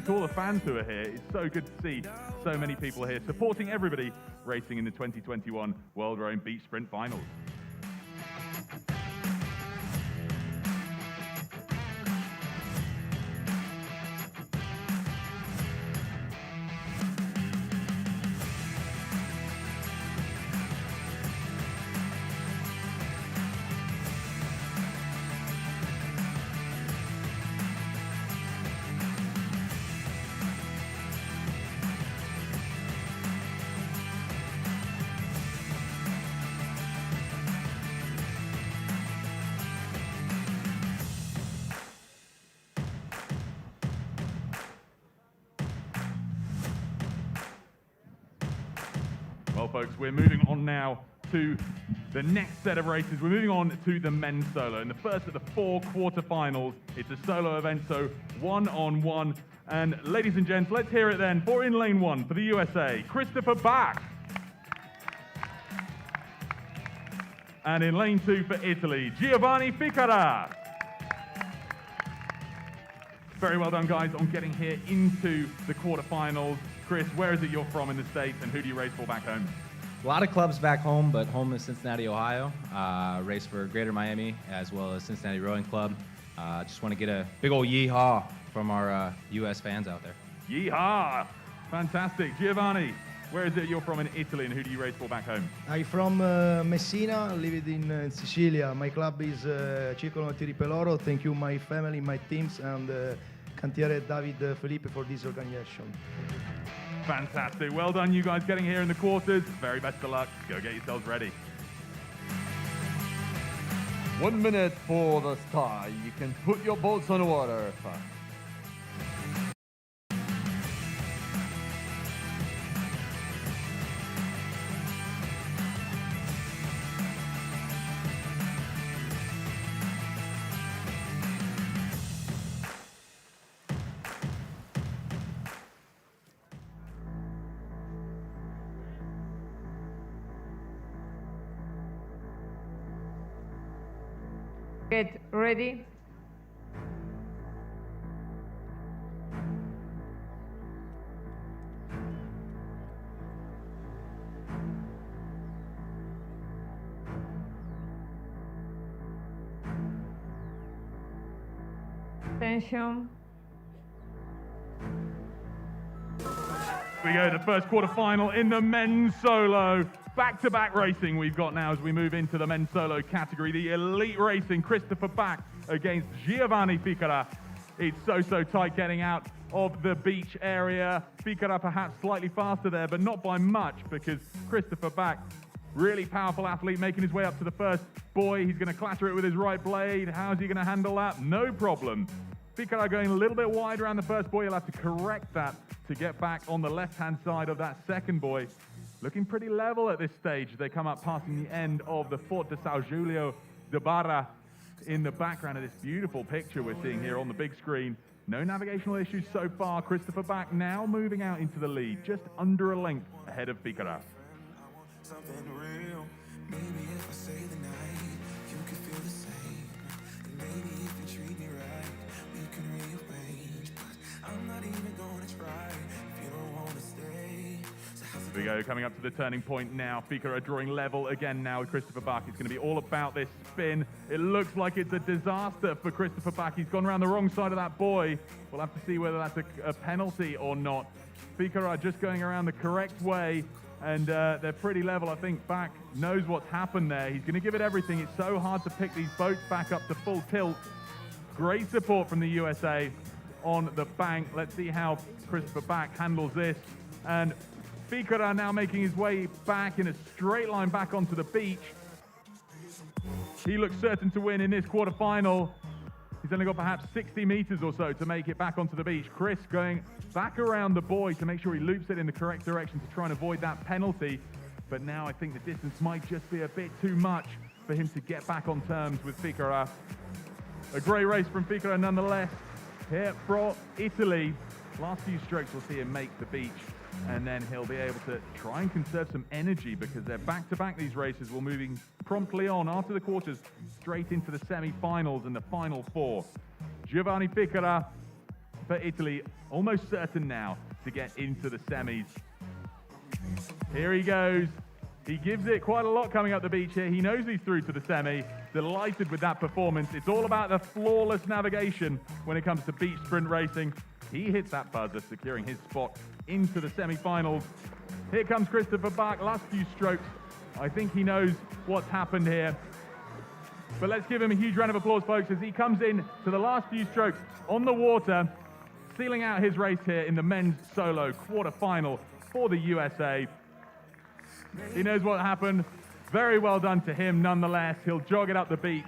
to all the fans who are here. It's so good to see so many people here supporting everybody racing in the 2021 World Rowing Beach Sprint Finals. Well, folks, we're moving on now to the next set of races. We're moving on to the men's solo. In the first of the 4 quarterfinals, it's a solo event, so 1-on-1. And ladies and gents, let's hear it then for in lane 1 for the USA, Christopher Bach. And in lane 2 for Italy, Giovanni Ficarra. Very well done, guys, on getting here into the quarterfinals. Chris, where is it you're from in the States, and who do you race for back home? A lot of clubs back home, but home is Cincinnati, Ohio. Race for Greater Miami as well as Cincinnati Rowing Club. Just want to get a big old yeehaw from our U.S. fans out there. Yeehaw! Fantastic. Giovanni, where is it you're from in Italy, and who do you race for back home? I'm from Messina, living in Sicilia. My club is Circolo di Peloro. Thank you, my family, my teams, and Cantiere David Felipe for this organization. Fantastic. Well done, you guys, getting here in the quarters. Very best of luck. Go get yourselves ready. 1 minute for the start. You can put your boats on the water. Get ready. Attention. We go to the first quarterfinal in the men's solo. Back-to-back racing we've got now as we move into the men's solo category. The elite racing, Christopher Bach against Giovanni Ficarra. It's so tight getting out of the beach area. Ficarra perhaps slightly faster there, but not by much, because Christopher Bach, really powerful athlete, making his way up to the first buoy. He's going to clatter it with his right blade. How's he going to handle that? No problem. Ficarra going a little bit wide around the first buoy. He'll have to correct that to get back on the left-hand side of that second buoy. Looking pretty level at this stage. They come up passing the end of the Fort de São Julio de Barra in the background of this beautiful picture we're seeing here on the big screen. No navigational issues so far. Christopher Bach now moving out into the lead, just under a length ahead of Ficarra. Something real. Maybe if I say the night, you could feel the same. And maybe if you treat me right, we can rearrange. But I'm not even gonna try if you don't wanna stay. Here we go, coming up to the turning point now. Ficarra drawing level again now with Christopher Bach. It's going to be all about this spin. It looks like it's a disaster for Christopher Bach. He's gone around the wrong side of that buoy. We'll have to see whether that's a penalty or not. Ficarra just going around the correct way, and they're pretty level. I think Bach knows what's happened there. He's going to give it everything. It's so hard to pick these boats back up to full tilt. Great support from the USA on the bank. Let's see how Christopher Bach handles this. And Ficarra now making his way back in a straight line back onto the beach. He looks certain to win in this quarterfinal. He's only got perhaps 60 meters or so to make it back onto the beach. Chris going back around the buoy to make sure he loops it in the correct direction to try and avoid that penalty. But now I think the distance might just be a bit too much for him to get back on terms with Ficarra. A great race from Ficarra nonetheless. Here from Italy. Last few strokes will see him make the beach, and then he'll be able to try and conserve some energy, because they're back-to-back these races. We're moving promptly on after the quarters straight into the semi-finals and the final 4. Giovanni Ficarra for Italy, almost certain now to get into the semis. Here he goes. He gives it quite a lot coming up the beach here. He knows he's through to the semi. Delighted with that performance. It's all about the flawless navigation when it comes to beach sprint racing. He hits that buzzer, securing his spot into the semi-finals. Here comes Christopher Bach, last few strokes. I think he knows what's happened here. But let's give him a huge round of applause, folks, as he comes in to the last few strokes on the water, sealing out his race here in the men's solo quarterfinal for the USA. He knows what happened. Very well done to him nonetheless. He'll jog it up the beach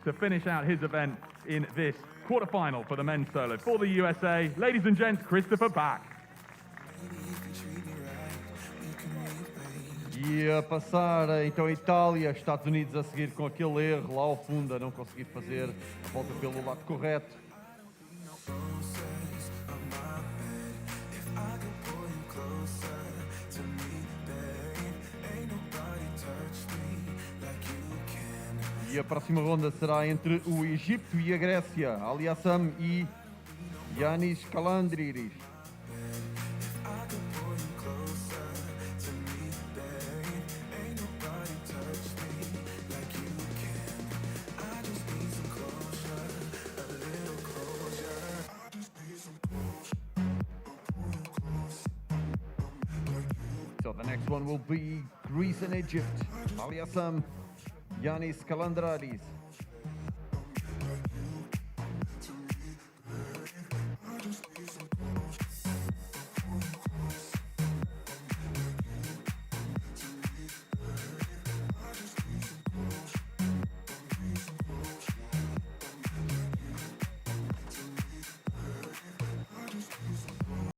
to finish out his event in this quarterfinal for the men's solo for the USA. Ladies and gents, Christopher Bach. E a passar então a Itália, Estados Unidos a seguir com aquele erro lá ao fundo, a não conseguir fazer a volta pelo lado correto. E a próxima ronda será entre o Egito e a Grécia, Aliassam e Yannis Kalandriris. So the next one will be Greece and Egypt, Aliassam, Yannis Kalandriris.